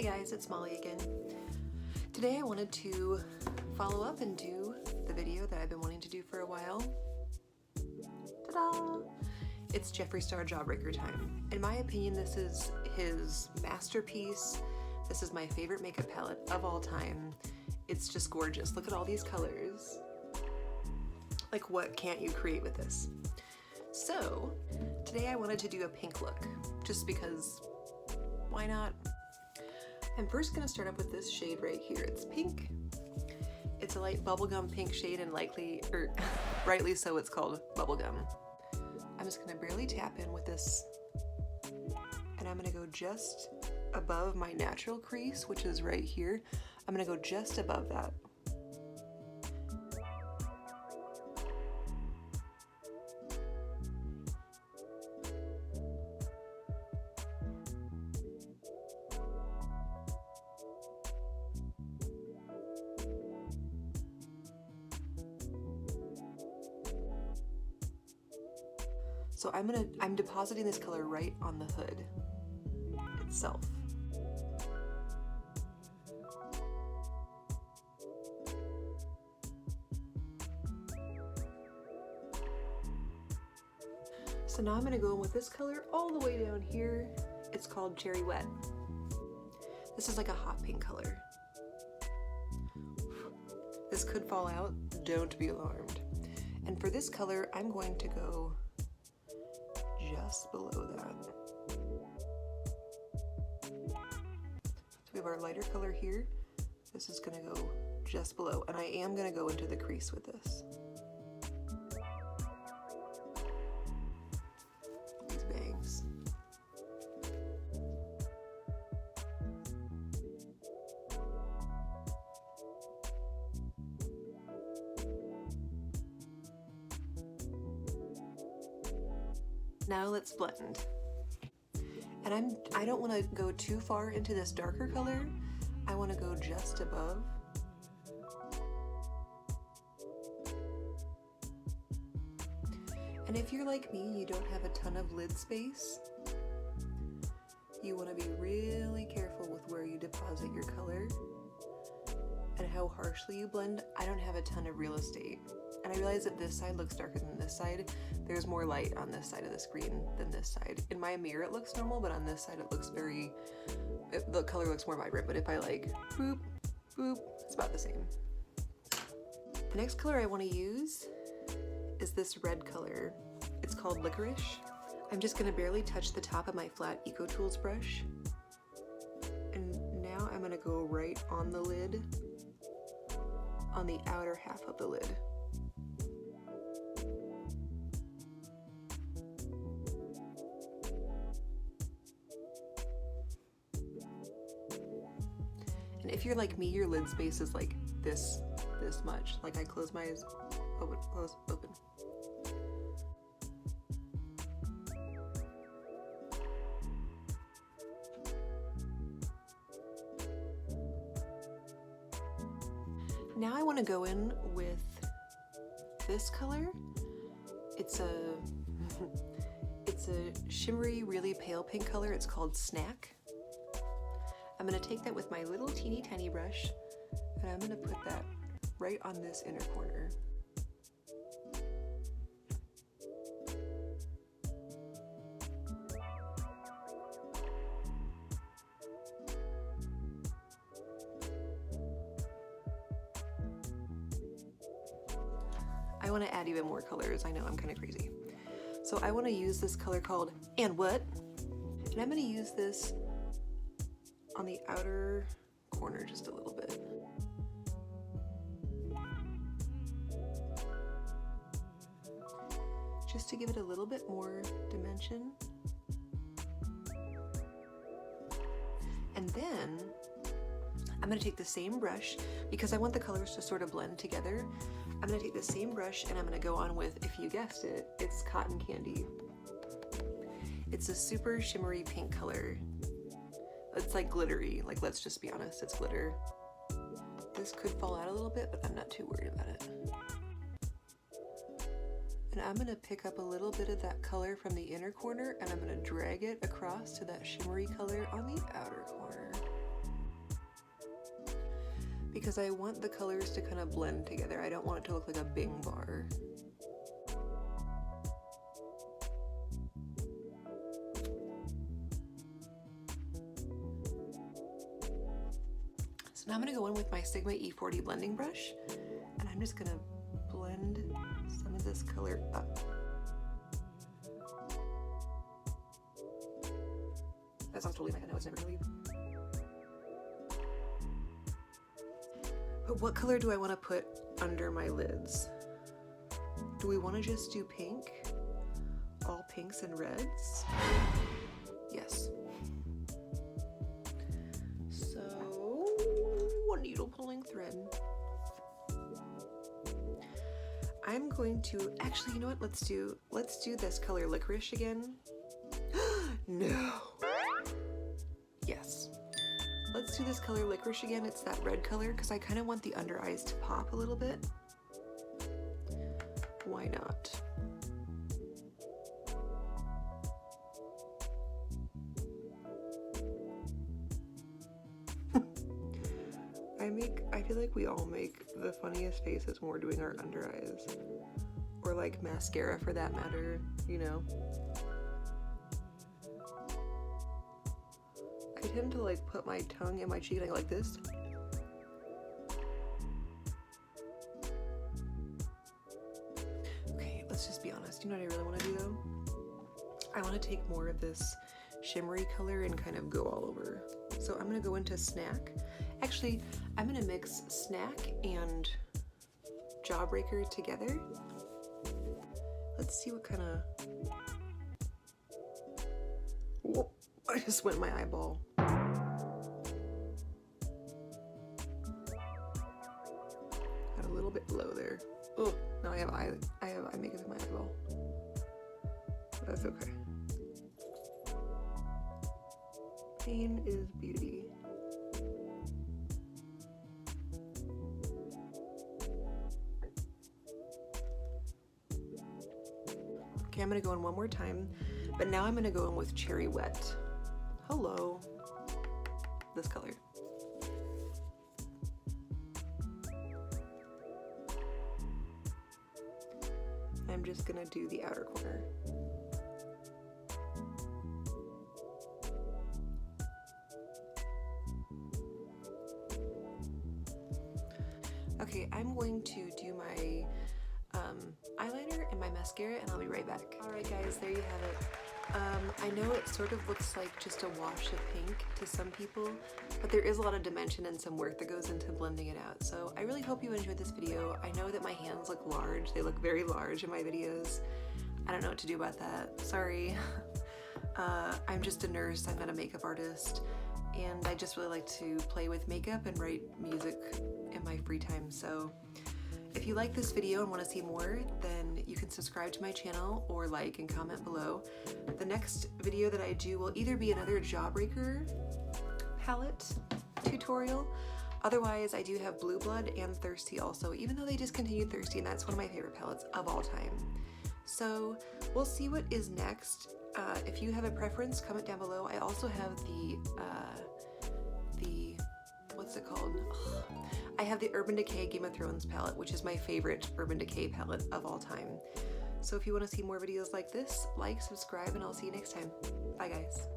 Hey guys, it's Molly again. Today I wanted to follow up and do the video that I've been wanting to do for a while. Ta-da! It's Jeffree Star Jawbreaker time. In my opinion, this is his masterpiece. This is my favorite makeup palette of all time. It's just gorgeous. Look at all these colors. Like, what can't you create with this? So, today I wanted to do a pink look, just because, why not? I'm first gonna start up with this shade right here. It's pink. It's a light bubblegum pink shade, and rightly so, it's called bubblegum. I'm just gonna barely tap in with this, and I'm gonna go just above my natural crease, which is right here. I'm gonna go just above that. So I'm depositing this color right on the hood itself. So now I'm gonna go in with this color all the way down here. It's called Cherry Wet. This is like a hot pink color. This could fall out, don't be alarmed. And for this color, I'm going to go just below that. So we have our lighter color here. This is gonna go just below, and I am gonna go into the crease with this. These bangs. Now let's blend. And I don't want to go too far into this darker color. I want to go just above. And if you're like me, you don't have a ton of lid space, you want to be really careful with where you deposit your color and how harshly you blend. I don't have a ton of real estate. And I realize that this side looks darker than this side. There's more light on this side of the screen than this side. In my mirror it looks normal, but on this side it looks the color looks more vibrant. But if I like boop, boop, it's about the same. The next color I want to use is this red color. It's called Licorice. I'm just gonna barely touch the top of my flat Eco Tools brush. And now I'm gonna go right on the lid, on the outer half of the lid. And if you're like me, your lid space is like this much. Like, I close my eyes, open, close, open. Now I want to go in with this color. It's a shimmery, really pale pink color. It's called Snack. I'm gonna take that with my little teeny tiny brush, and I'm gonna put that right on this inner corner. I want to add even more colors. I know, I'm kind of crazy. So I want to use this color called And What? And I'm going to use this on the outer corner just a little bit. Just to give it a little bit more dimension. And then I'm gonna take the same brush, because I want the colors to sort of blend together. I'm gonna take the same brush and I'm gonna go on with, if you guessed it, it's Cotton Candy. It's a super shimmery pink color. It's like glittery, like, let's just be honest, it's glitter. This could fall out a little bit, but I'm not too worried about it. And I'm gonna pick up a little bit of that color from the inner corner and I'm gonna drag it across to that shimmery color on the outer corner. because I want the colors to kind of blend together. I don't want it to look like a Bing bar. So now I'm gonna go in with my Sigma E40 blending brush, and I'm just gonna blend some of this color up. That sounds totally like I know it's never gonna leave. But what color do I want to put under my lids? Do we want to just do pink? All pinks and reds? Yes. So, needle pulling thread. I'm going to, actually, you know what? Let's do this color Licorice again. No. Yes. Let's do this color Licorice again. It's that red color because I kind of want the under eyes to pop a little bit. Why not? I feel like we all make the funniest faces when we're doing our under eyes. Or like mascara for that matter, you know? I tend to like put my tongue in my cheek and I go like this. Okay, let's just be honest. You know what I really want to do though? I want to take more of this shimmery color and kind of go all over. So I'm going to go into Snack. Actually, I'm going to mix Snack and Jawbreaker together. Let's see what kind of... Whoa, I just went my eyeball. Got a little bit low there. Oh, now I have eye makeup in my eyeball. But that's okay. Pain is beauty. Okay, I'm gonna go in one more time, but now I'm gonna go in with Cherry Wet. Hello. This color. I'm just gonna do the outer corner. Okay, I'm going to do my eyeliner and my mascara and I'll be right back. Alright guys, there you have it. I know it sort of looks like just a wash of pink to some people, but there is a lot of dimension and some work that goes into blending it out. So I really hope you enjoyed this video. I know that my hands look large. They look very large in my videos. I don't know what to do about that. Sorry. I'm just a nurse. I'm not a makeup artist. And I just really like to play with makeup and write music in my free time. So if you like this video and want to see more, then you can subscribe to my channel or like and comment below. The next video that I do will either be another Jawbreaker palette tutorial. Otherwise, I do have Blue Blood and Thirsty also, even though they discontinued Thirsty, and that's one of my favorite palettes of all time. So we'll see what is next. If you have a preference, comment down below. I also have the what's it called? I have the Urban Decay Game of Thrones palette, which is my favorite Urban Decay palette of all time. So if you want to see more videos like this, like, subscribe, and I'll see you next time. Bye guys.